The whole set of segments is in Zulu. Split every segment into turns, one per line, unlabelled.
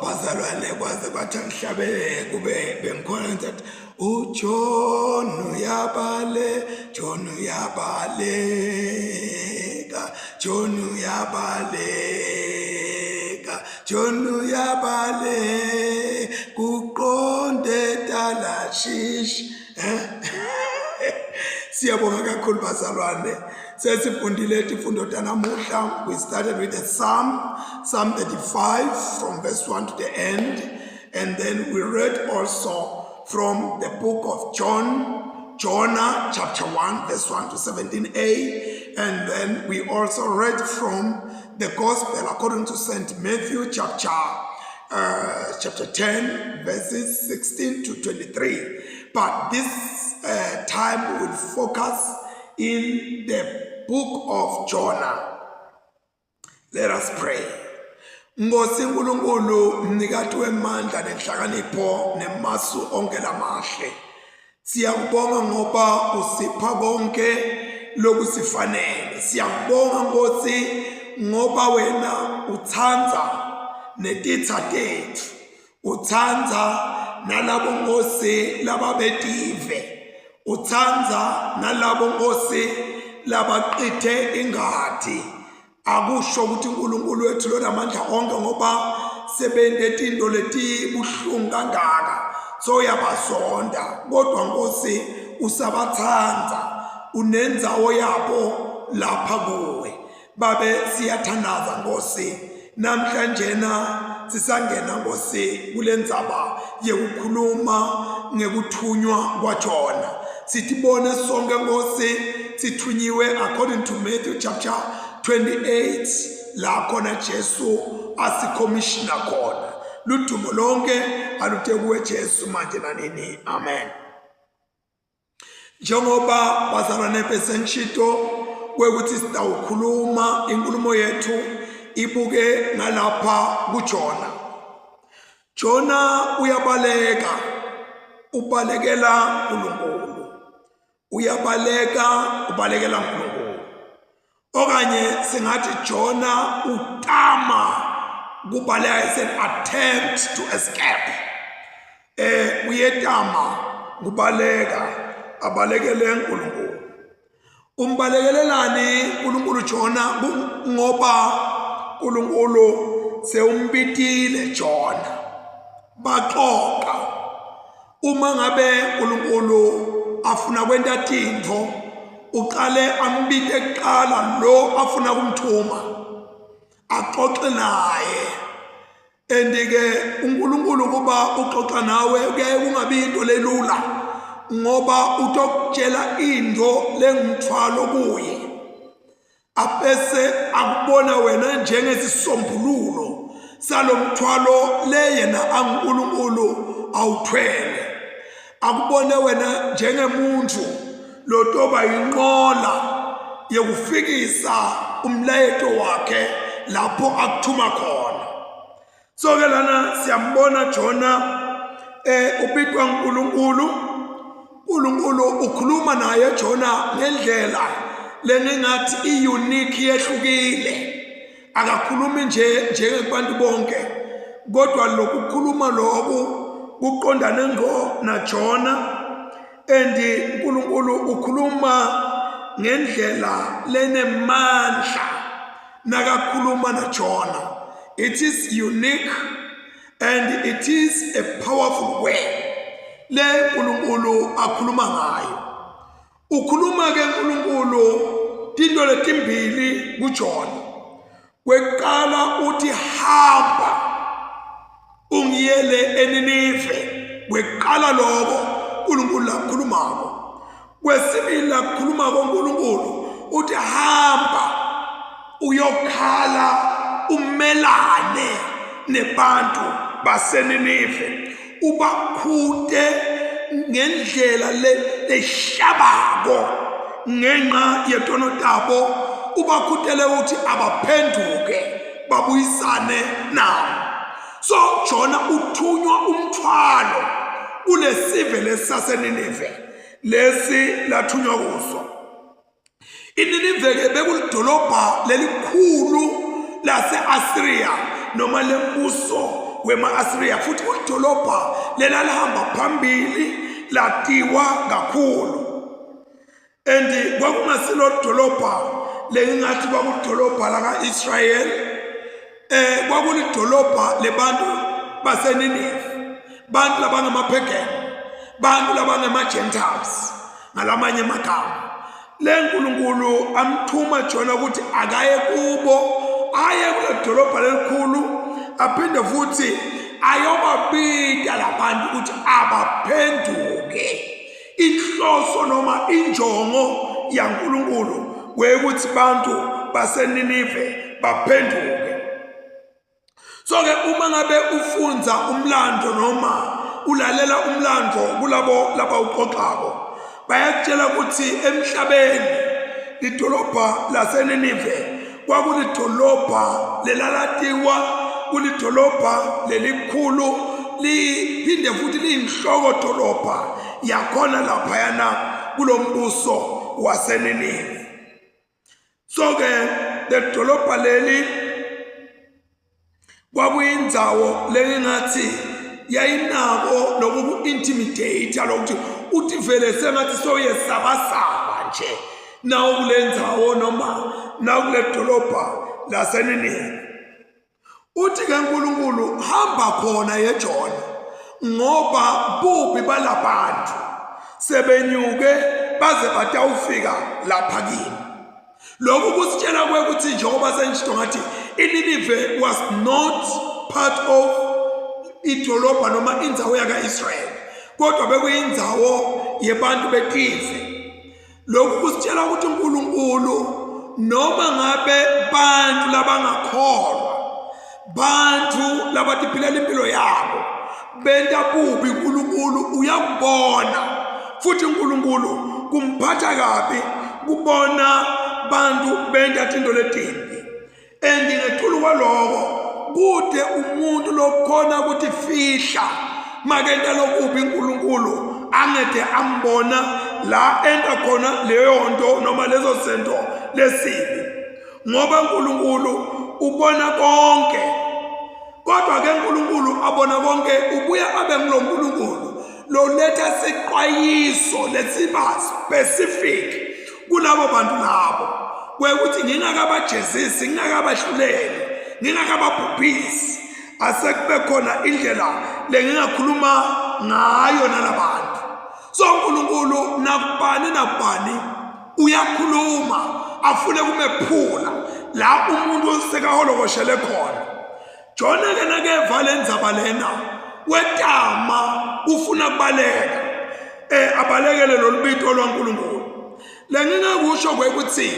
bazalwane kwaze kwathi ngihlabe kube bengikhona ngithi uJohn uyabaleka John uyabale kuqonde Talashish. Siyabonga kakhulu bazalwane. Sesifundile izifundo tanamuhla. We started with the Psalm 35 from verse 1 to the end, and then we read also from the book of Jonah chapter 1 verse 1 to 17a, and then we also read from the Gospel according to St. Matthew chapter 10 verses 16 to 23. But this time we will focus in the book of Jonah. Let us pray. Nkosi uNkulunkulu mnikati wemandla nenhlakanipho nemasu onke lamahle. Siyakubonga ngoba usipha konke lokusifanele. Siyakubonga Nkosi ngoba wena uthanda netitha tethu. Uthanda nalabo Nkosi lababetive. Uthanda nalabo Nkosi labaqithe ingadi. Akusho ukuthi uNkulunkulu wethu lo namandla onke ngoba sebenze into leti buhlungu kangaka so uyabasonda, kodwa Nkosi usabathanda, unenzawo yabo lapha kuwe. Babe siyathandaza Nkosi namhlanje sisangena Nkosi kulendzaba yekukhuluma ngekuthunywa kwaJona. Sitibone sonke Nkosi sithunyiwe according to Matthew chapter 28 la khona Jesu asikomishina khona. Ludumo lonke aluthe kuwe Jesu manje nanini. Amen. Njengoba bazalwane besengishito kwekuthi sitawukhuluma inkulumo yethu ibuke ngalapha kuJona. Jona uyabaleka, ubalekela uNkulunkulu. Uyabaleka, ubalekela uNkulunkulu. Okanye singathi Jona utama kubaleka, is an attempt to escape. Uyetama kubaleka, abalekele uNkulunkulu. Umbalekelelani uNkulunkulu Jona ngoba uNkulunkulu sewumbitile Jona. Baxoxa. Uma ngabe uNkulunkulu afuna kwenta tintfo, uqale ambite kuqala lo afuna kumthuma, axoxe naye. Endike uNkulunkulu kuba uxoxa nawe kuyaye kungabi into lelula ngoba utokutshela into lengumthwalo kuye, abese akubona wena njengesisombululo salomthwalo le yena uNkulunkulu awuthwele. Akubone wena njengemuntu lotoba inqola yokufikisa umlayeto wakhe lapho akuthuma khona. So ke lana siyambona Jona ubitwa uNkulunkulu. uNkulunkulu ukhuluma naye Jona ngendlela lengathi iunique yehlukile. Akakhulumi njengabantu bonke, kodwa lokukhuluma lokho kuqondane ngo na Jona. Endi uNkulunkulu ukhuluma ngendlela lenemandla nakakhuluma na Jona. It is unique and it is a powerful way le uNkulunkulu akhuluma ngayo. Ukhuluma ke uNkulunkulu tinto letimbili kuJona. Kwekuqala uthi hamba ungiyele eNinive. Kwekuqala lokho uNkulunkulu akhulumako. Kwesibili akhuluma koNkulunkulu uthi hamba uyokhala umelane nebantu baseNinive, ubakhute ngendlela leshabako ngenxa yetono tabo, ubakhutele ukuthi abaphenduke babuyisane nawo. So Jona uthunywa umthwalo kulesive lesaseNinive lesi lathunywa kuso. iNinive ke bekulidolobha lelikhulu lase-Assyria noma lembuso wema-Asiriya futhi ulidolobha lela lihamba phambili latiwa kakhulu and kwakungasilo dolobha lengathi kwakulidolobha laka-Israyeli kwakulidolobha lebantu baseNinive bantu labangamaphagani bantu labangama-Gentiles ngalamanye amagama leNkulunkulu amthuma Jona ukuthi akaye kubo aye kule dolobha lelikhulu aphinde futhi ayobabida labantu ukuthi abaphenduke inhloso noma injongo yaNkulunkulu kwekuthi bantu baseNinive baphenduke. So ke uma ngabe ufunza umlando noma ulalela umlando kulabo laba uxoxako bayakutshela ukuthi emhlabeni lidolobha laseNinive kwakulidolobha lelalatiwa kulidolobha lelikhulu liphinde futhi liyinhloko dolobha yakhona laphayana kulombuso waseNinive. So ke le dolobha leli kwakuyindzawo lengathi yayinako lokuku-intimidate lokuthi uthi vele sengathi soyesabasaba nje nawo kule ndzawo noma nakule dolobha laseNinive. Uthi ke uNkulunkulu hamba khona yeJona ngoba bubi balabantu sebenyuke baze batawufika lapha kimi. Lokhu kusitshela kwekuthi njengoba senjito ngathi iNinive was not part of idolobha noma indzawo yaka-Israyeli kodwa bekuyindzawo yebantu betive. Lokhu kusitshela ukuthi uNkulunkulu noma ngabe bantu labangakholwa bantu labatiphilela impilo yabo benta bubi uNkulunkulu uyakubona futhi uNkulunkulu kumphatha kabi kubona bantu benta into letimbi and ngetulu kwaloko kude umuntu lokhona ukuthi fihla makenta lokubi uNkulunkulu angede ambona la enda khona leyo nto noma lezo zinto lesibi ngoba uNkulunkulu ubona konke kodwa ke uNkulunkulu abona konke ubuya abe nguloNkulunkulu lo letha siqwayiso lesiba specific kulabo bantu labo kwekuthi ngingakabajezisi ngingakabahluleli ngingakababhubhisi asekube khona indlela lengingakhuluma ngayo nalabantu. So uNkulunkulu nakubani uyakhuluma afune kumephula la umuntu sekaholokoshele khona. Jona ke nakeva lendzaba lena wetama ufuna kubaleka abalekele lolubito lwaNkulunkulu. Lengingakusho kwekuthi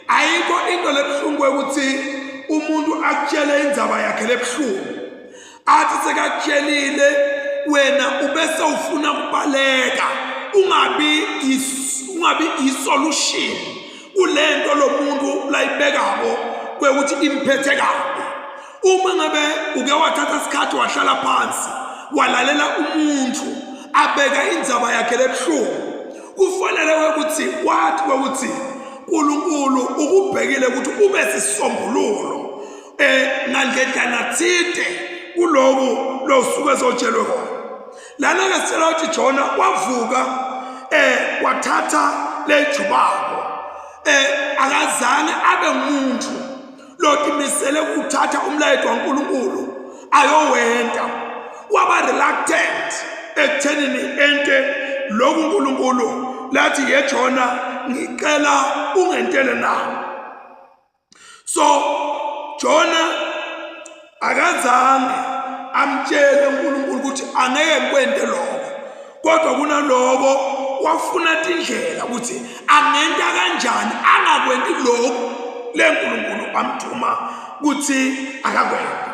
ayikho into lebuhlungu kwekuthi umuntu akutshele indzaba yakhe lebuhlungu athi sekakutshelile wena ubese ufuna kubaleka ungabi isolution kulento lomuntu layibekako kwekuthi imphethe kabi. Uma ngabe uke wathatha isikhathi wahlala phansi walalela umuntu abeka indzaba yakhe lebuhlungu kufanele ukuthi wathi kwekuthi uNkulunkulu ukubhekile ukuthi ube sisombululo ngandledlana thide kuloku losuku ezotshelwe khona. Lana ke sitshela ukuthi Jona wavuka wathatha lejubako akazange abe umuntu lotimisele ukuthatha umlayezo kaNkulunkulu ayowenda waba reluctant ekuthenini ente lokhu uNkulunkulu lathi yeJona ngicela ungentele nawo. So Jona akazange amtshele uNkulunkulu ukuthi angeke ngikwente lokho kodwa kunaloko wafuna indlela ukuthi angenta kanjani angakwenti lokho leNkulunkulu amthuma ukuthi akakwenta.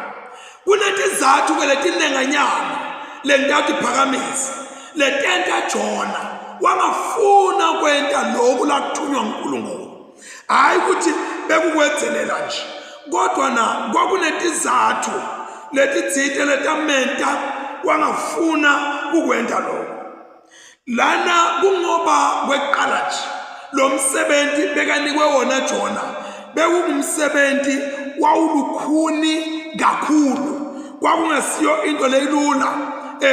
Kunetizathu ke letinenganyana lengitawuthi phakamisa letenta Jona wangafuna kwenta lokhu lakuthunywa uNkulunkulu hayi ukuthi bekukwenzelela nje kodwa na kwakunetizathu letitsite letamenta wangafuna ukwenta lokho. Lana kungoba kweqala nje lo msebenzi bekanikwe wona Jona bekungumsebenzi wawulukhuni kakhulu kwakungesiyo into leyilula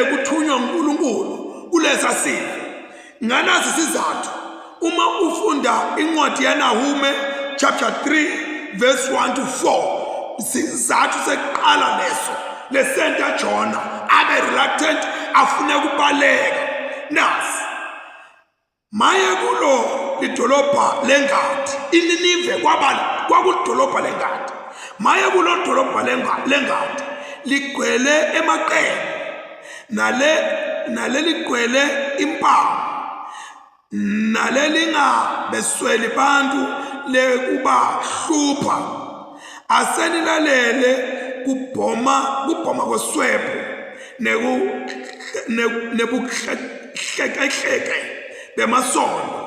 kuthunywa uNkulunkulu kulesa sifo. Nganazi sizathu uma ufunda incwadi yaNahume chapter 3 verse 1 to 4, sizathu seqala leso lesenta Jona abe reluctant afune ukubaleka. Nasi maye kulo lidolobha lengadi iNinive kwakudolobha lengadi. Maye kulo dolobha lengadi ligcwele emaqele nale ligcwele impango nalelinga besweli bantu lekubahlupha asenilalele kubhoma kweswebhu nebuhlekehleke bemasondo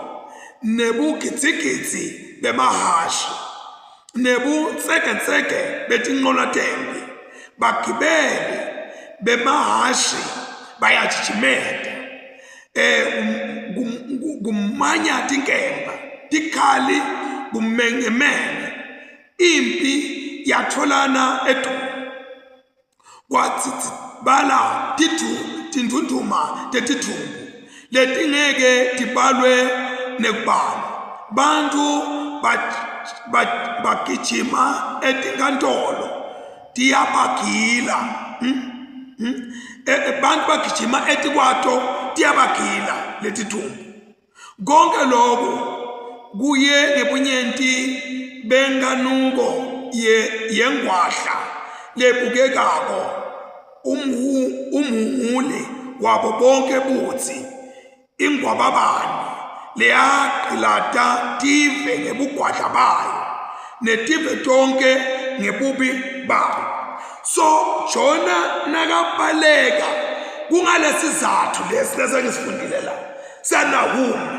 nebugitsigitsi bemahashi nebutseketseke betinqolatembi bagibeli bemahashi bayajijimeta kumanya tinkemba tikhali kumengemene impi yatholana eDumo kwathi bala tindunduma tetithumbu letingeke tibalwe nekubala. Bantu bagijima etinkantolo tiyabagila. Bantu bagijima etikwato tiyabagila letithumbu. Konke lokho kuye ngebunyenti benganuko yengwahla lebukekako umhuli wabo bonke buthi ingwababani leyaqilata tive ngebugwadla bayo netive tonke ngebubi bayo. So Jona nakabaleka kungalesizathu lesisifundile la saNahume.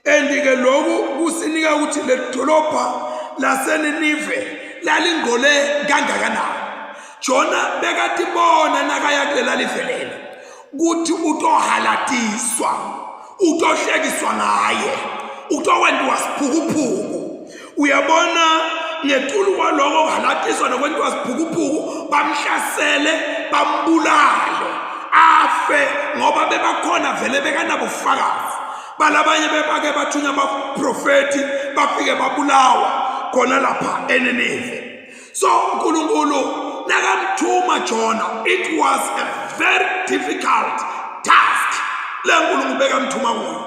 Endike lokhu kusinika ukuthi le dolobha laseNinive lalingole kangakanani. Jona bekatibona nakaya kulela livelele kuthi utohalatiswa utohlekiswa ngaye utowendwa siphukuphuku. Uyabona ngetulu kwaloko halatiswa nokwendwa siphukuphuku bamhlasele bambulale afe ngoba bebakhona vele bekanabufakazi. Balabanye bebake bathunya abaprofeti bafike babulawa khona lapha eNinive. So uNkulunkulu nakamthuma Jona, it was a very difficult task le uNkulunkulu bekamthuma kuyo.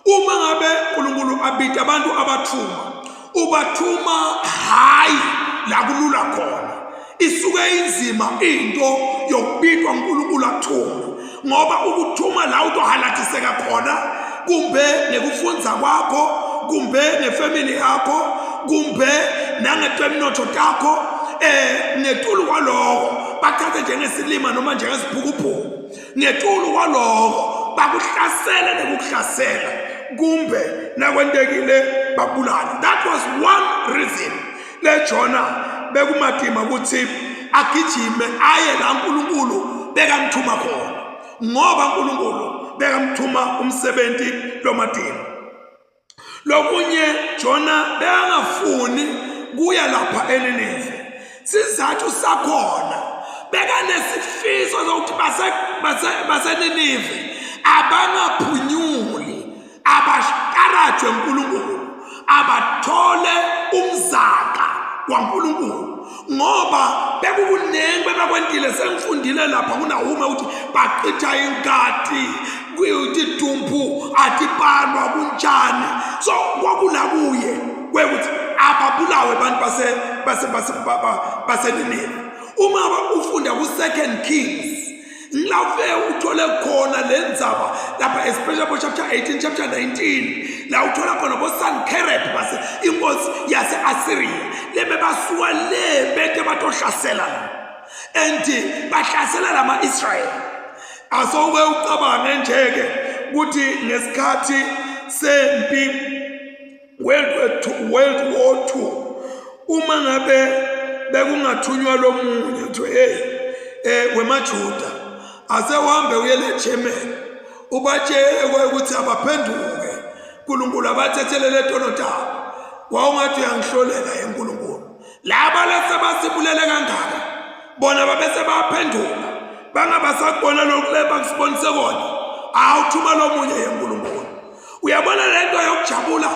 Uma ngabe uNkulunkulu abita abantu abathuma ubathuma hayi la kulula khona. Isuke inzima into yokubitwa uNkulunkulu athuma ngoba ukuthuma la utohalatiseka khona kumbe nekufunza kwakho kumbe nefamily yakho kumbe nangetemnotho takho ngetulu kwaloko bathathe njengesilima noma njengesiphukuphuku. Ngetulu kwaloko bakuhlasela nekukuhlasela kumbe nakwentekile babulala. That was one reason le Jona bekumadima ukuthi agijime aye la uNkulunkulu bekamthuma khona ngoba uNkulunkulu bekamthuma umsebenzi lomadini. Lokunye Jona bekangafuni kuya lapha eNinive. Sizathu sakhona bekanesifiso sokuthi baseNinive abangaphunyuli abasharajwe uNkulunkulu abathole umzaka waNkulunkulu ngoba bekukunengi bebakwentile. Sengifundile lapha kuNahume ukuthi baqitha inkati kuyidumbu atibalwa kunjani. So kwakula kuye kwekuthi ababulawe abantu baseNinive. Uma ufunda ku2 Kings ngilave uthole khona lendzaba lapha especially chapter 18 chapter 19 la uthola khona boSankerib base inkosi yase Assyria lebe basuka le beke batohlasela and bahlasela lama Israel. Asowe ucabange njeke ukuthi ngesikhathi sempi World War II uma ngabe bekungathunywa lomunye uthi wemaJuda asehambe uyele eGermany ubatshele ukuthi abaphenduke uNkulunkulu abathethelele tono tabo. Wawungathi uyangihlolela eNkulunkulu laba lesebasibulele kangaka bona babese baphenduka bangabasakubona lokhu leba kusibonise kona awuthuma lo munye yenkulunkulu. Uyabona lento yokujabula,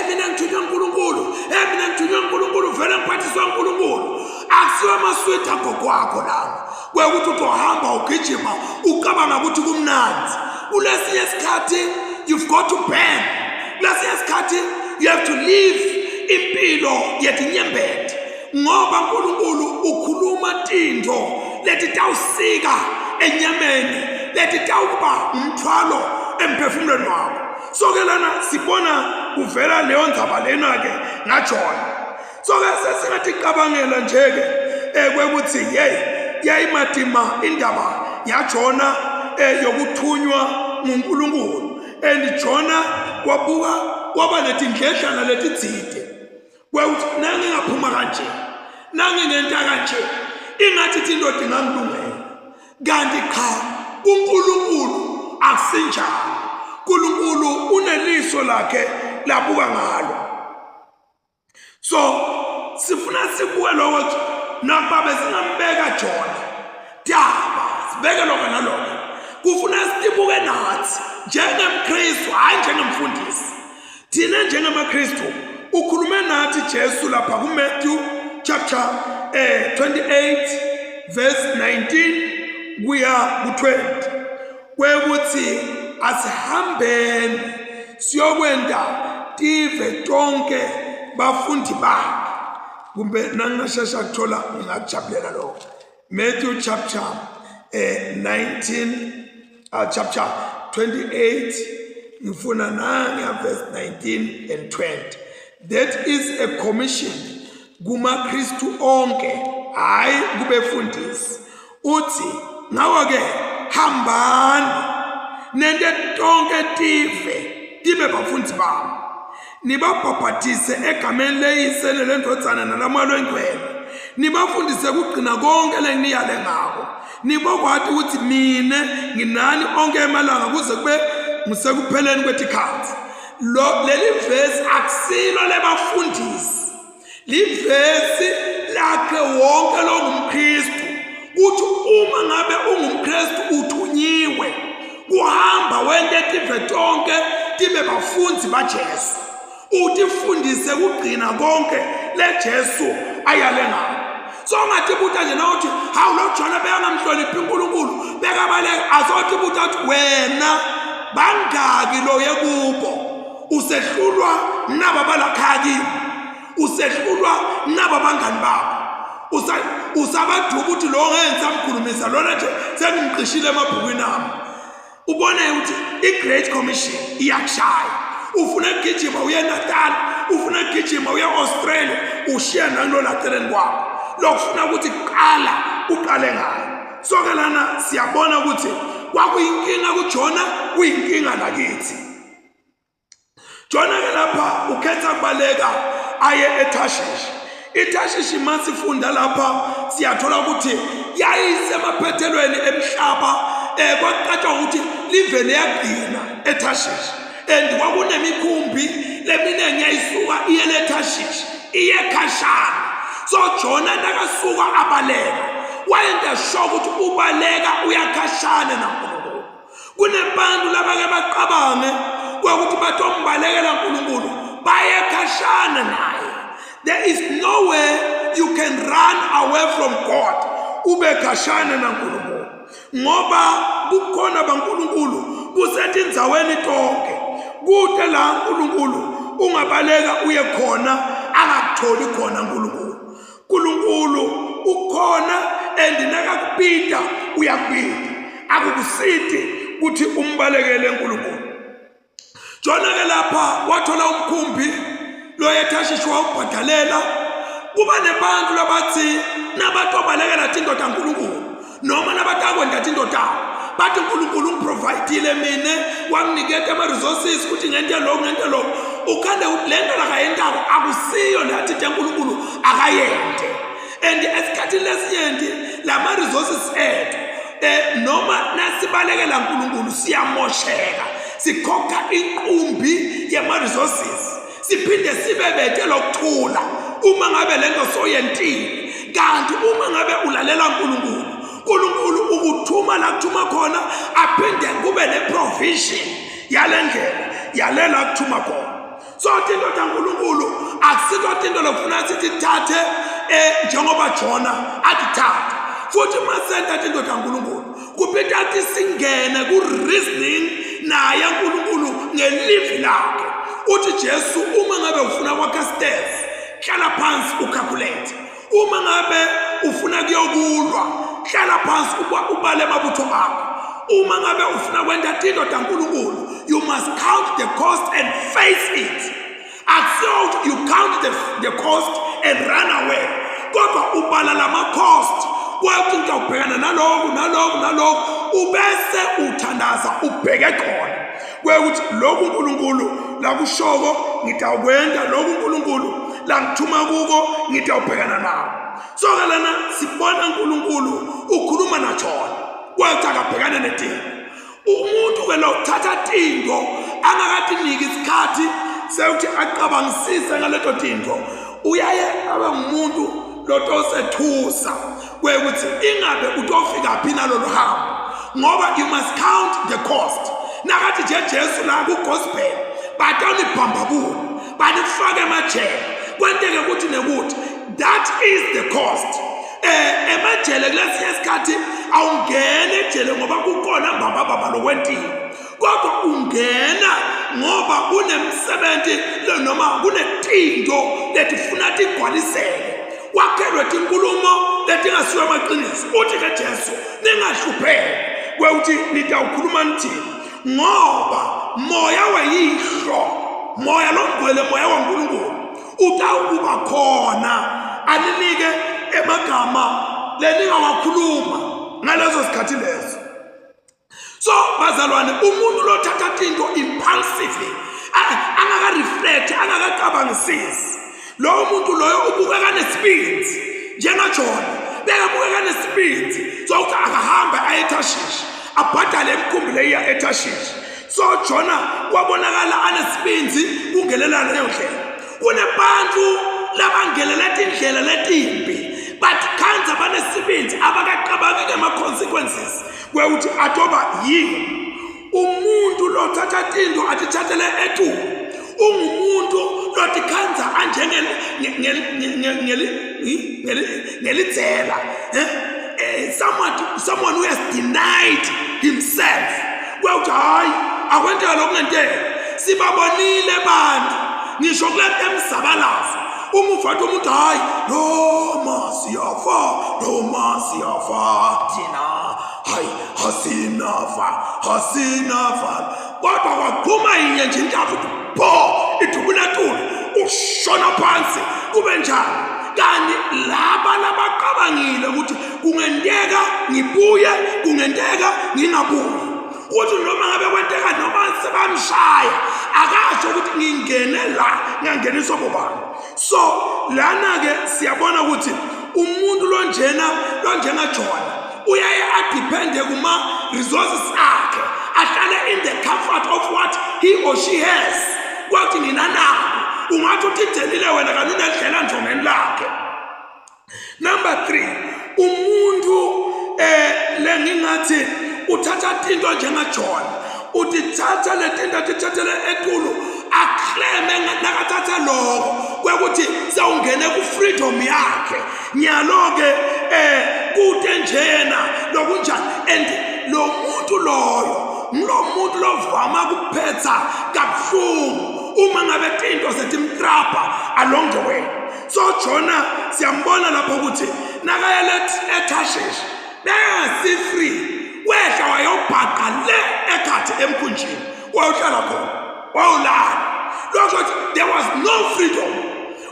mina ngithunywe uNkulunkulu, mina ngithunywe uNkulunkulu, vele ngiphathiswa uNkulunkulu. Akusiwa amaswiti agokwakho lana kwekuthi uzohamba ugijima ucabanga ukuthi kumnandi. Kulesinye isikhathi you've got to burn. Kulesinye isikhathi you have to live impilo yetinyembeti, ngoba uNkulunkulu ukhuluma tinto leti tawusika enyameni, leti tawuba umthwalo emphefumulweni wakho. So ke lana sibona kuvela leyo ndzaba lena ke ngaJona. So ke sesingathi cabangela nje ke kwekuthi yayimadima indaba yaJona yokuthunywa nguNkulunkulu, and Jona wabuka waba netindledlana letitsite kwekuthi nange ngaphuma kanje, nange ngenta kanje, ingathi tinto tingangilungela. Kanti cha, uNkulunkulu akusinjalo. uNkulunkulu uneliso lakhe labuka ngalo. So sifuna sibuke lokho nakuba singambeka Jona daba, sibeke lokho nalokho. Kufuna sibuke nathi njengemKristu, hayi njengemfundisi. Thina njengamaKristu ukhulume nathi Jesu lapha kuMatthew chapter 28 verse 19 kuya ku20 kwekuthi asihambeni siyokwenda tive tonke bafundi bakhe. Kumbe nangashasha kuthola ngingakujabulela lokho. Matthew chapter 19 chapter 28 ngifuna nanga verse 19 and 20. That is a commission kuma Kristu onke, hayi kubefundisi. Uthi ngawo ke hambani nende tonke tive bafundi bami, nibabhaphathise egameni leYise leNdodana nalaMoya oNgcwele, nibafundise kugcina konke lenginiyale ngako, nibokwazi ukuthi mina nginani onke emalanga kuze kube ngusekupheleni kwetikhathi. Leli verse akusilo lebafundisi, livesi lakhe wonke lo ngumKristu. Uthi uma ngabe ungumKristu uthunyiwe kuhamba wende tive tonke tibe bafundi baJesu, utifundise kugcina konke leJesu ayale ngako. So ngathi buta nje nawuthi hawu lo Jona beyangamhloniphi uNkulunkulu bekabaleka, azothi buta ukuthi wena bangaki lo yekubo, usehlulwa naba balakhaki, usehlulwa naba bangani bakho, usabaduka ukuthi lo ngenza mkhulumisa lona nje sengimqishile emabhukwini ami. Ubone ukuthi i-Great Commission iyakushaya. Ufuna ukugijima uye eNatal, ufuna ukugijima uye eAustralia, ushiya nalo laceleni kwakho. Lokufuna ukuthi uqale ngayo. So ke lana siyabona ukuthi kwakuyinkinga kuJona, kuyinkinga lakithi. Jona ke lapha ukhetha kubaleka aye eTarshish. iTarshish masifunda lapha siyathola ukuthi yayisemaphethelweni emhlaba, kwaqatshwa ukuthi livele yagcina eTarshish, and kwakunemikhumbi leminingi yayisuka iye eTarshish iye eKhashana. So Jona nakasuka abaleka wayenda sure ukuthi ubaleka uyaKhashana naNkulunkulu. Kunebantu labake baqabange ukuthi bathombalekela uNkulunkulu baye eKhashana naye. There is no way you can run away from God ube Khashana naNkulunkulu, ngoba bukhona baNkulunkulu kusetindzaweni tonke. Kude la uNkulunkulu ungabaleka uye khona angakutholi khona uNkulunkulu. uNkulunkulu ukhona and nakakupita uyapita, akukusithi ukuthi umbalekele uNkulunkulu. Jona ke lapha wathola umkhumbi lo eTarshish wawubhadalela. Kuba nebantu labathi nabatobalekela tinto taNkulunkulu noma nabatakwenda tinto tawo, bathi uNkulunkulu ungiprovidile mina, wanginiketa ama-resources ukuthi ngente lo ukhande lento lakayentako akusiyo nathi uNkulunkulu akayente. And esikhathini lesinyenti lama-resources ethu noma nasibalekela uNkulunkulu siyamosheka, sikhokha inqumbi yama-resources, siphinde sibe bete lokuthula uma ngabe lento soyentile kanti uma ngabe ulalela uNkulunkulu ukuthuma la kuthuma khona aphinde kube neprovision yalendlela yalela kuthuma khona. So into kaNkulunkulu akusikho into lokufuna sithi thathe njengoba Jona atithatha futhi masenta into kaNkulunkulu kuphethe athi singene ku reasoning naye uNkulunkulu ngelivi lakhe. Uthi Jesu uma ngabe ufuna kwakha stairs hlala phansi ucalculate. Uma ngabe ufuna kuyokulwa hlala phansi ubale amabutho akho. Uma ngabe ufuna kwenta into kaNkulunkulu you must count the cost and face it. Accept you count the cost and run away. Kodwa ubala lama cost kwathi into ubhekana nalokho ubese uthandaza ubheke khona kwekuthi lokhu uNkulunkulu la kushoko ngitawukwenda lokhu uNkulunkulu la ngithuma kuko ngitawubhekana nawo. So ke lana sibona uNkulunkulu ukhuluma naJona kwathi akabhekana netinto. Umuntu ke lo thatha tinto angakatiniki isikhathi sewuthi aqabangisise ngaleto tinto uyaye abe ngumuntu lotosethusa kwekuthi ingabe utofika phi nalolu hambo ngoba you must count the cost. Nakathi Jesu la ku gospel batonibhambabula banifake emajele kwenteke ukuthi nekuthi that is the cost. Emajele kulesiya isikhathi awungene ejele ngoba kukhona mbambababa lokwentini kodwa ungena ngoba kunemsebenzi noma kunetinto letifuna tigwaliseke wakhelwe inkulumo letingasiwe amaqiniso. Uthi ke Jesu ningahlupheki kweuthi nitawukhuluma nithini ngoba moya weyihlo moya longcwele moya waNkulunkulu utawukuba khona aninike emagama leningawakhuluma ngalezo sikhathi lezo. So bazalwane umuntu lothatha into impulsively angaka reflect angakacabangisisi lo muntu loyo ubukeka nesibindi njengaJona bekabukeka nesibindi so akahamba ayeTashish abhadale emkhumbi leya eTashish. So Jona wabonakala anesibindi kungelela leyo ndlela. Kunebantu labangelela indlela letimbi but kanza banesibindi abakaqabangike ama consequences kweuthi atoba yini umuntu lothatha into atithathele ethu ungumuntu lotikhanza ngelitsela someone who has denied himself kweuthi hayi akwenteka lokungenteka sibabonile bantu ngisho kule emsabalazo umufathi umuntu hayi noma siyafa thina hayi hasinafa kodwa kwaphuma inye nje intafu pho ithubunatula ushona phansi kube njani kanti laba labaqabangile ukuthi kungenteka ngibuye kungenteka ngingabuyi uthi noma ngabe kwenteka noma sebamshaya akasho ukuthi ngingene la ngangeniswa bobani. So lana ke siyabona ukuthi umuntu lonjena Jona uyaye adepende kuma resources akhe ahlale in the comfort of what he or she has kwathi mina nabo ungathi utithelile wena kanunendlela njongeni lakhe. Number 3 umuntu lengingathi uthatha into njengaJona utithatha letinto atithathele enkulu aclaime nakathatha lokho kwekuthi sawungene ku freedom yakhe nyaloke kude njena lokunjani and lo muntu loyo ngulomuntu lovama kuphetha kabuhlungu uma ngabe into setimtrapa along the way. So Jona siyambona lapho ukuthi nakayele eTashish bese free wehla wayobhaqa le ekhathi emkhunjini wayohlala khona wawulala lokho there was no freedom.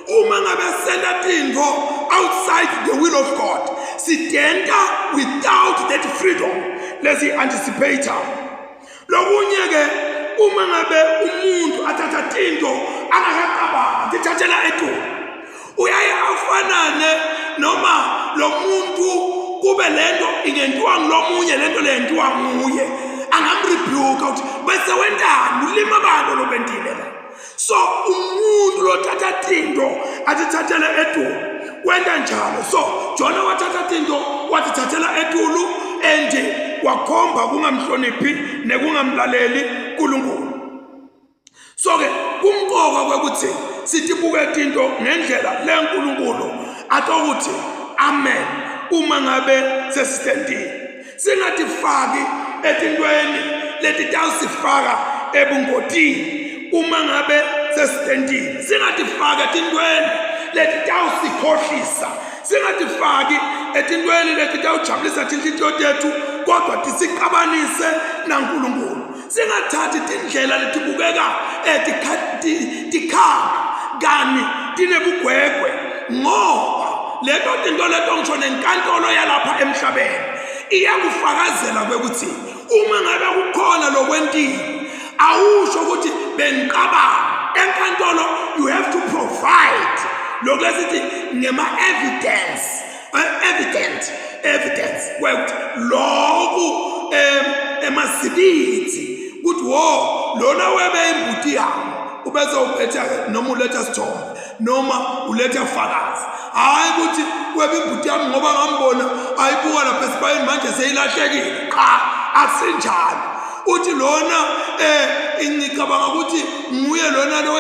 Uma ngabe senda tinto outside the will of God sidenta without that freedom lesi anticipator. Lokunye ke uma ngabe umuntu athatha tinto angakaqaba dithathela ethu uyaye afanane noma lo muntu kube lento ingentiwa ngilomunye lento lentiwa nguye angamrebuke uthi bese wendani ulima abantu lobentile la. So umuntu lothatha tinto atithathele ethu wenda njalo. So Jona wathatha into watithathela etulu and wakhomba kungamhloniphi nekungamlaleli uNkulunkulu. So ke kumqoka kwekuthi sitibuke into ngendlela le uNkulunkulu atokuthi amen uma ngabe sesistandile. Singatifaki etintweni leti tawusifaka ebungotini uma ngabe sesistandile. Singatifaki etintweni leti tawusikhohlisa. Singatifaki etintweni leti tawujabulisa tinhliziyo tethu kodwa tisiqabanise naNkulunkulu. Singathathi tindlela letibukeka tikhanga kani tinebugwegwe ngoba leto tinto leto ngisho nenkantolo yalapha emhlabeni iyakufakazela kwekuthi uma ngabe kukhona lokwentile awusho ukuthi bengiqabanga. Enkantolo you have to provide lokulesithi ngema evidence kwekuthi lokhu emasibithi ukuthi wo lona webe imbuti yami ubese uphetha noma uletha sithombe noma uletha fakazi. Hayi ukuthi webe imbuti yami ngoba ngambona ayibuka lapha esibayeni manje seyilahlekile. Cha, asinjalo. Uthi lona ngicabanga ukuthi nguye lona no.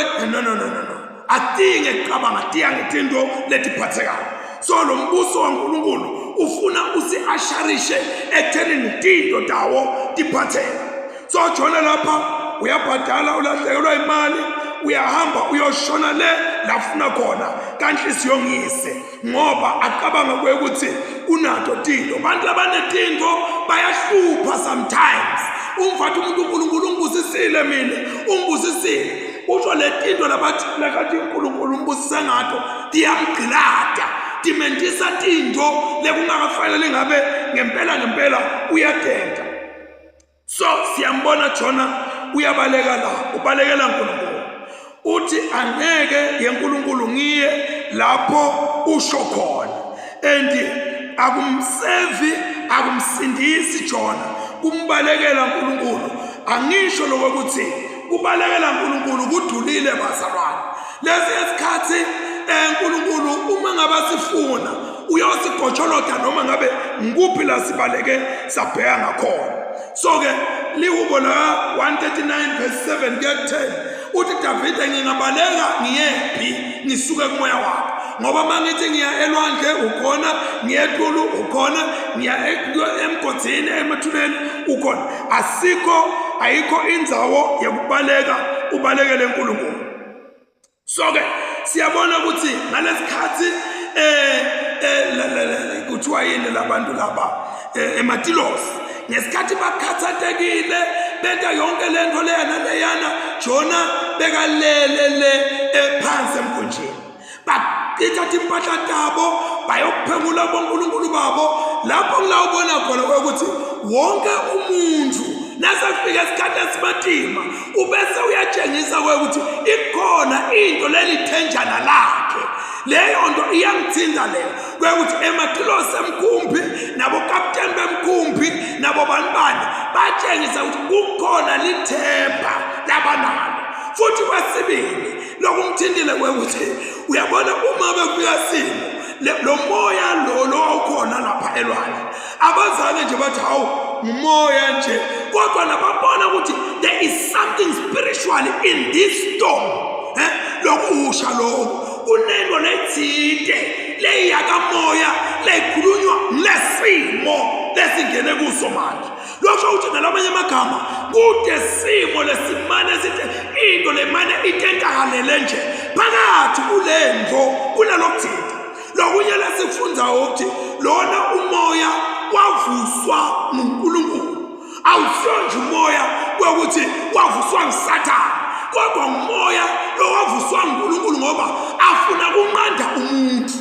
Atinge kuqabanga tiya ngetinto letiphathekayo. So lo mbuso waNkulunkulu ufuna usiasharishe ekuthenini tinto tawo tiphatheke. So Jona lapha uyabhadala ulahlekelwa imali uyahamba uyoshona le lafuna khona kanhliziyo ngise ngoba aqabanga kwekuthi unato tinto. Abantu labanetinto bayahlupha sometimes. Umfathi umuntu uNkulunkulu umbusisile mina umbusisile usho letinto labathi lakathi uNkulunkulu umbusise ngato tiyamgqilada timentisa tinto lekungakafanele ngabe ngempela uyadenda. So siyambona Jona uyabaleka la ubalekela uNkulunkulu uthi angeke yeNkulunkulu ngiye lapho usho khona and akumsevi akumsindisi Jona kumbalekela uNkulunkulu. Angisho lokuthi kubalekela uNkulunkulu kudulile bazalwane. Lesi isikhathi uNkulunkulu uma ngabe sifuna uyosigotsholotha noma ngabe ngikuphi la sibaleke sabheka ngakhona. So ke lihubo la 139 verse 7 kuya 10 uthi Davide ngingabaleka ngiyephi ngisuke kumoya wakho ngoba mangithi ngiya elwandle ukhona ngiya eTulu ukhona ngiya emgodini emathuneni ukhona. Ayikho indzawo yokubaleka ubalekele uNkulunkulu. So ke siyabona ukuthi ngalesikhathi kuthiwa yini labantu laba ematilosi ngesikhathi bakhathatekile benta yonke lento leyana Jona bekalele phansi emkhunjini bathatha impahla tabo bayokuphengula boNkulunkulu babo. Lapho ngilawubona khona ukuthi wonke umuntu nasafika isikhathi esimatima ubese uyatshengisa ukuthi ikhona into lelithenjana lakhe. Leyo nto iyangithinta leyo kwekuthi ematilosi emkhumbi nabo captain bemkhumbi nabo banibani batshengisa ukuthi kukhona lithemba labanalo. Futhi kwesibili lokungithindile kwekuthi uyabona uma befika simo lo moya lo awukhona lapha elwandle abazali nje bathi hawu umoya nje kodwa nababona ukuthi there is something spiritual in this storm. Lokusha lokho kunento lethide leyakamoya lekhulunywa lesimo lesingene kuso manje. Lokho uthi ngamanye amagama kude simo lesimane sithi into lemane itentakale nje phakathi kulento kunalokuthitha. Lokunye lesifunda ukuthi lona umoya wavuswa nguNkulunkulu. Awusonje umoya ukuthi wavuswa nguSathane kodwa umoya lowavuswa nguNkulunkulu ngoba afuna kunqanda umuntu.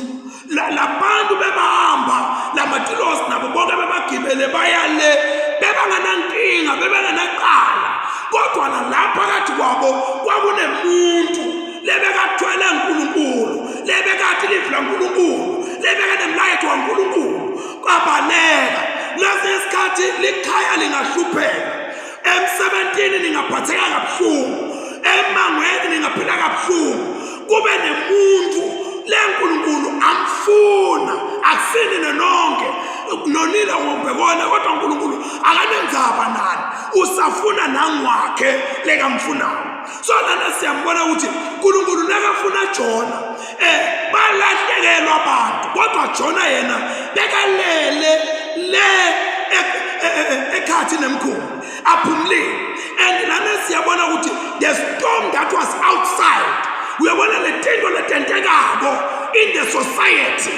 Labantu bebahamba lamatilosi nabo bonke bebagibele bayale bebanganankinga bebanganaqala kodwa lapha phakathi kwabo kwakunemuntu lebekathwele uNkulunkulu lebekathi livula uNkulunkulu lebekenemlayetho kaNkulunkulu kwabaleka. Lesikhathi likhaya lingahlupheka emsebentini ningaphatheka kabuhlungu emangweni ningaphila kabuhlungu kube nemuntu le nkulunkulu amfuna akusini nonke nonile ngombekona kodwa uNkulunkulu akanenzaba nani usafuna nangwakhe lekamfunayo. So lana siyambona ukuthi uNkulunkulu nakafuna Jona balahlekelwa abantu kodwa Jona yena bekalele le ekhathi nemkhumbi aphumlile. And lana siyabona ukuthi the storm that was outside uyabona letento letentekako in the society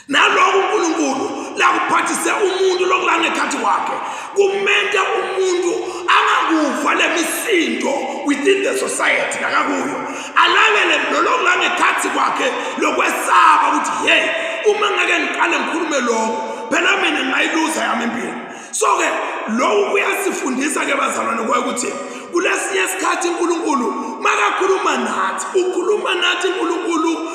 naloko uNkulunkulu la kuphathise umuntu lokulanga ekhathi kwakhe kumente umuntu angakufa lemisindo within the society nakakuyo alangele lokulanga ekhathi kwakhe lokwesaba ukuthi hey uma ngake ngiqale ngikhulume lokho phela mina ngayiluza yami impilo. So ke lokhu kuyasifundisa ke bazalwane kwaye ukuthi kulesinye isikhathi uNkulunkulu makakhuluma nathi ukhuluma nathi uNkulunkulu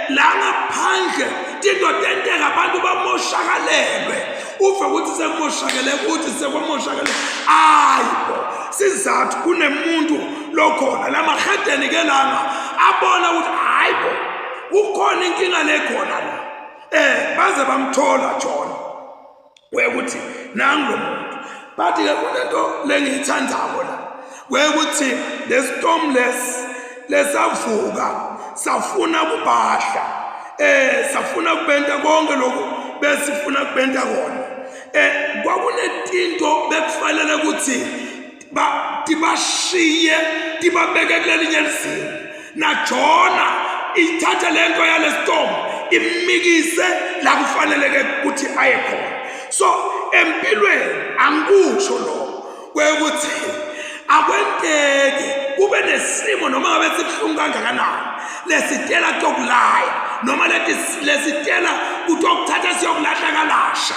la ngaphandle into tenteka abantu bamoshakalelwe uve ukuthi sekumoshakele ukuthi sekwamoshakele ayibo sizathu kunemuntu lokhona lamahedeni ke langa abona ukuthi hayibo ukhona inkinga lekhona la baze bamthola Jona wekuthi nangu muntu bathi ke kunento lengiyithandako la wekuthi the stormless lesavuka safuna kubahla safuna kubenta konke lokho besifuna kubenta kona kwakunetinto bekufanele ukuthi tibashiye tibabeke kulelinye izimo na Jona ithatha lento yale storm imikise la kufanele ukuthi aye khona. So empilweni angikusho lo kwekuthi akwenteki kube nesimo noma ngabe sibhlungu kangakanani lesitela tokulaya noma lesitela ukuthi okuthatha siyokulahla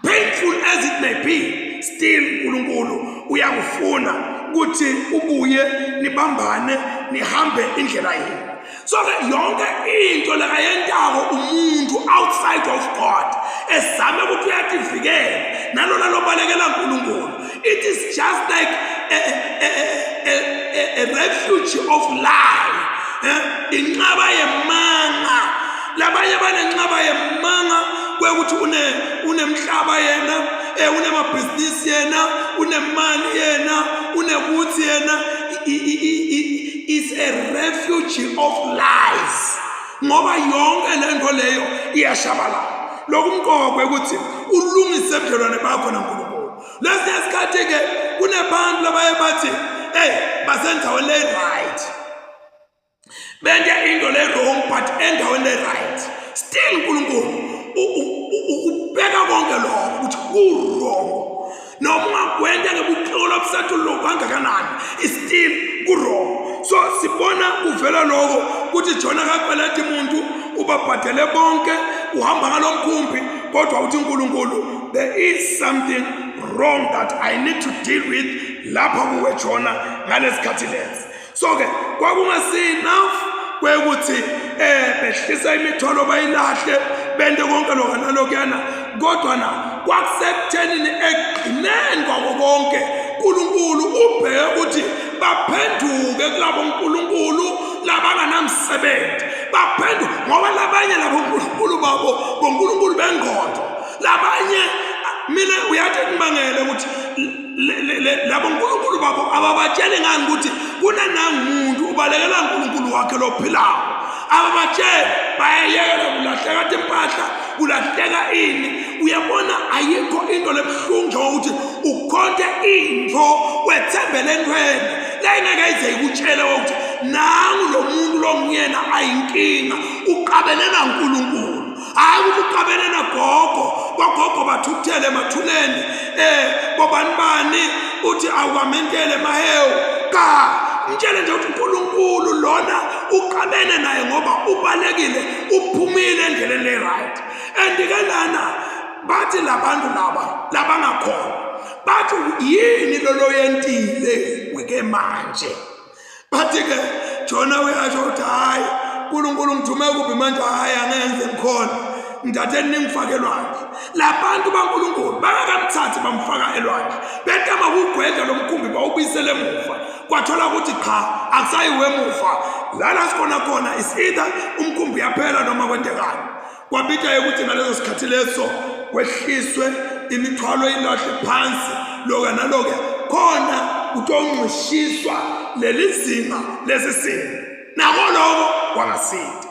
painful as it may be still uNkulunkulu uyakufuna ukuthi ubuye nibambane nihambe indlela yini. So yonke into lekayentako umuntu outside of God esame ukuthi uyativikela nalona lobalekela uNkulunkulu. It is just like a refuge of life. Inqaba yemanga labanye banenqaba yemanga kwekuthi unemhlaba yena unemabhizinisi yena unemali yena unekuthi yena is a refuge of lies ngoba yonke lento leyo iyashabalala. Lokhu umqoko ukuthi ulungise ebudlelwane bakho noNkulunkulu. Lesikhathi ke kunebantu labaye bathi basendaweni le right bende into le wrong but endaweni le right still uNkulunkulu ubeka konke lokho ukuthi ku-wrong noma ungagwenda ngebuqolo obusethu lokho kangakanani still ku-wrong. So sibona kuvela lokho ukuthi Jona kakweleta umuntu ubabhadele bonke uhamba ngalomkhumbi kodwa uthi uNkulunkulu there is something wrong that I need to deal with lapha kuwe Jona ngalesikhathi lesi. So ke kwakungasi enough kwekuthi behlisa imithwalo bayilahle bende konke lokho nalokuyana kodwa na kwakusekuthenini egcineni kwako konke uNkulunkulu ubheke ukuthi baphenduke kulabo uNkulunkulu labanganamsebenzi baphenduke ngoba labanye labo uNkulunkulu babo boNkulunkulu bengqondo labanye mina uyathi ngibangele ukuthi labo uNkulunkulu babo ababatsheli ngani ukuthi kunanangumuntu ubalekela uNkulunkulu wakhe lophilayo ababatsheli bayayekela kulahleka impahla kulahleka ini. Uyabona ayikho into lebhlungu ukuthi ukhonte into wethembele entweni la ingeke ize ikutshele ukuthi nangu lo muntu lo nguyena ayinkinga uqabelena uNkulunkulu hayi ukuthi uqabelena gogo bathukuthele emathuleni bobani uthi awukamentele mahewu ka mtshele nje ukuthi uNkulunkulu lona uqabene naye ngoba ubalekile uphumile endleleni le right. And ke lana bathi labantu laba ngakhona bathi yini lolo yentile weke manje bathi ke Jona uyasho ukuthi hayi uNkulunkulu ngithume kuphi manje hayi angenze ngikhona ngidathe ningifakelwa labantu baNkulunkulu bakakamthatha isikhathi bamfaka elwandle betama ukugwedla lo mkhumbi bawubuyisele emuva kwathola ukuthi cha akusayiwe emuva lana sikhona khona is either umkhumbi yaphela noma kwendekani kwabitha ukuthi ngaleso sikhathi leso kwehliswe imithwalo ilahle phansi loka naloka khona utongqishiswa lelizinga lesisini nako lokho kwangasidi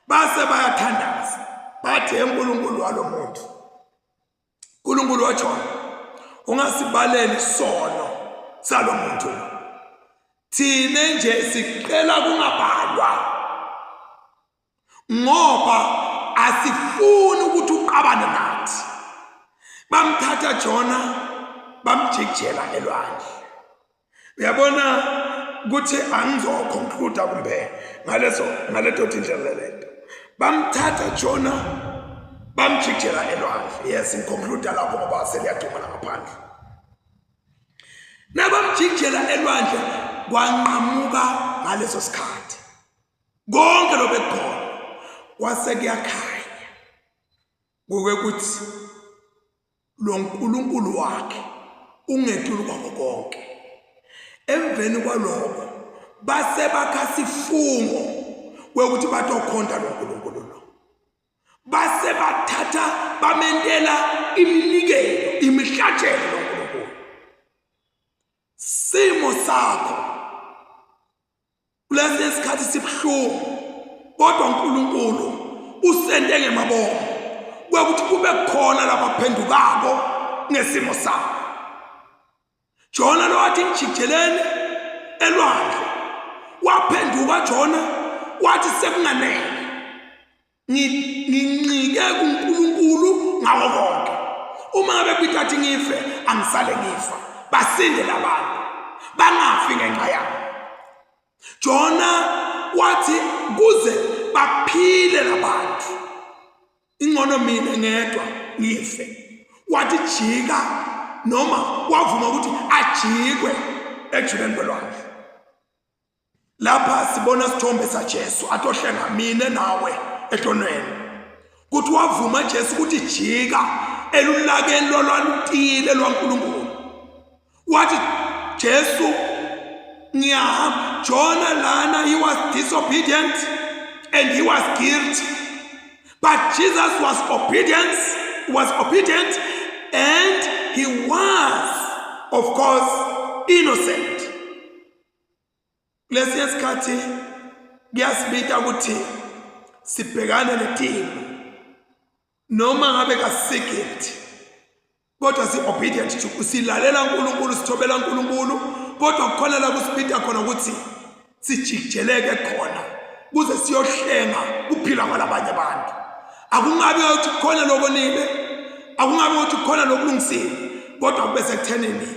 base bayathandaza bathi enkulunkulu walomuntu uNkulunkulu wajona ungasibaleli sono salomuntu thina nje siqela kungabalwa ngoba asifuni ukuthi uqabane nathi bamthatha Jona bamjikjela elwandle uyabona ukuthi angizoconclude kumbe ngaleto indlela lento bamthatha Jona bamjikjela elwandle yes inconclude lapho ngoba seliyadumala ngaphandle nabamjikjela elwandle kwanqamuka ngaleso sikhathi konke lobekukhona kwase kuyakhanya ukuthi lo nkulunkulu wakhe ungetulu kwakho konke emveni kwalokho base bakhasifungo ukuthi batokhonda lo nkulunkulu lo base bathatha bamentela iminikelo imihlatshelo lo nkulunkulu simo sakho kulesi sikhathi sibhlungu kodwa uNkulunkulu usende ngemabomo ukuthi kube khona labaphendukako ngesimo sakho Jona lo wathi ngijikelene elwandle waphenduka Jona wathi sekunganele ngincike kuNkulunkulu ngawo konke uma ngabe kuthathi ngife angisale ngifa basinde labantu bangafi ngenxa yami Jona wathi kuze baphile labantu ingcono mina ngedwa ngife wathi jika noma wavuma ukuthi ajikwe ejuleni kwelwandle lapha sibona isithombe saJesu atohlenga mina nawe ehlonweni kuthi wavuma Jesu ukuthi jika elulakeni lolwalutile lwaNkulunkulu wathi Jesu ngiyahamba Jona lana he was disobedient and he was guilty but Jesus was obedient and he was of course innocent lesi sikhathi kuyasibita ukuthi sibhekane netimo noma ngabe kasiketi kodwa si obedient silalela uNkulunkulu sithobela uNkulunkulu kodwa kukhona la kusibita khona ukuthi sijikeleke khona kuze siyohlenga kuphila kwalabanye abantu akungabe ukuthi khona lokonibe akungabe ukuthi khona lokulungisile kodwa kube sekuthenini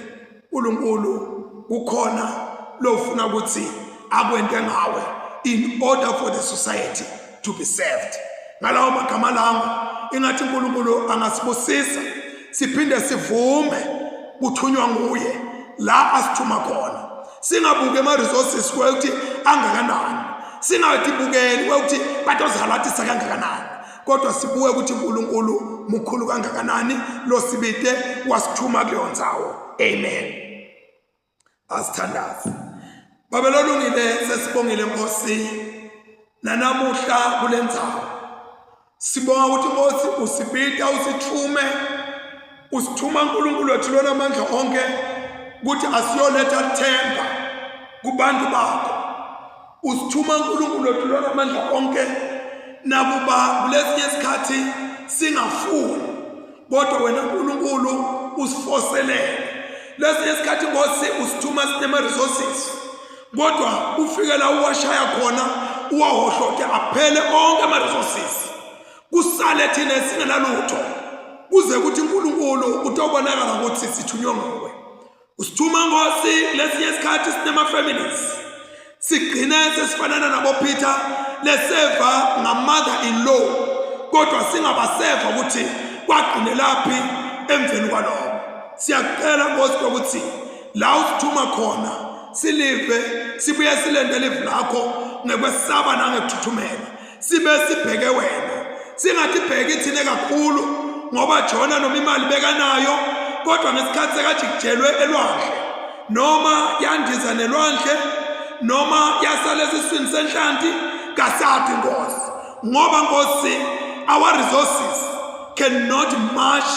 uNkulunkulu ukhona lofuna ukuthi akwente ngawe in order for the society to be saved ngalawo magama langu ingathi uNkulunkulu angasibusisa siphinde sivume kuthunywa nguye la asithuma khona singabuke ama resources ukuthi angakanani singatibukeli ukuthi batozalathisa kangakanani kodwa sibuke ukuthi uNkulunkulu mukhulu kangakanani lo sibite wasithuma kuleyo ndzawo amen asithandaza babelolungile sesibongile Nkosi nanamuhla kule ndzawo sibonga ukuthi Nkosi usibita usithuma uNkulunkulu wethu lona amandla onke ukuthi asiyoletha themba kubantu bakho usithuma uNkulunkulu wethu lona amandla onke nakuba kulesi isikhathi singafuni kodwa wena uNkulunkulu usifoselele lesi isikhathi Nkosi usithuma sinema resources kodwa ufike la uwashaya khona uwahohlothe aphele onke ama resources kusale thina singenalutho kuze ukuthi uNkulunkulu utobonakala ukuthi sithunywa nguwe usithuma Nkosi lesi isikhathi sinema families sigcine sesifanana nabo Peter leseva ngama-mother-in-law kodwa singabaseva ukuthi kwagcine laphi emveni kwalokho siyacela Nkosi ukuthi la usithuma khona silive sibuye silendele ivu lakho ngekwesaba nangekuthuthumela sibe sibheke wena singathi bheke ithine kakhulu ngoba Jona noma imali bekanayo kodwa ngesikhathi sekathi kujelwe elwandle noma yandiza nelwandle noma yasala esiswini senhlanti kasathi Nkosi ngoba Nkosi our resources cannot match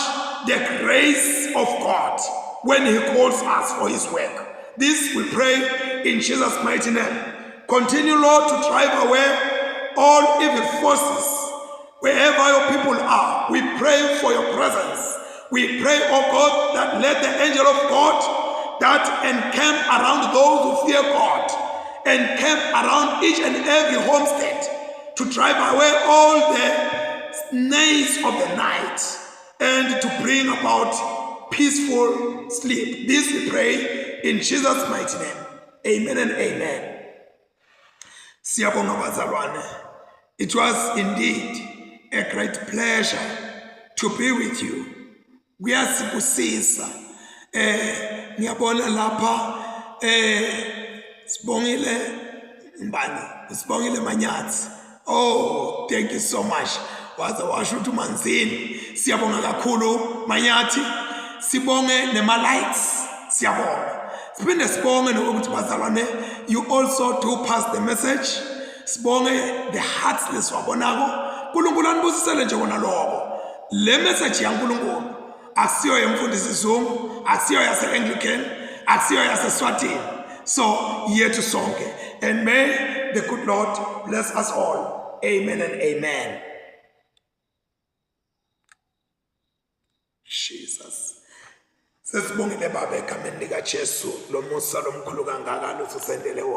the grace of God when he calls us for his work. This we pray in Jesus' mighty name. Continue, Lord, to drive away all evil forces wherever your people are. We pray for your presence. We pray, oh God, that let the angel of God that encamp around those who fear God, encamp around each and every homestead to drive away all the snares of the night and to bring about peaceful sleep. This we pray in Jesus' mighty name. Amen and amen. Siyabonga bazalwane. It was indeed a great pleasure to be with you. Kuyasibusisa. Ngiyabona lapha Sibongile Mbani, Sibongile Manyathi. Oh, thank you so much. Waza washo ukuthi umanzini. Siyabonga kakhulu Manyathi. Sibonge nema lights. Siyabonga. Siphinde sibonge nokuthi bazalwane, you also do pass the message. Sibonge the hearts leswabonako. uNkulunkulu anibusisele nje kona lokho. Le message yaNkulunkulu akusiyo yemfundisi Zungu, akusiyo yase-Anglican, akusiyo yase-Swatini. So yethu sonke. And may the good Lord bless us all. Amen and amen. Jesus. Sesibongile baba egameni likaJesu lo musa lomkhulu kangaka losisendele wona.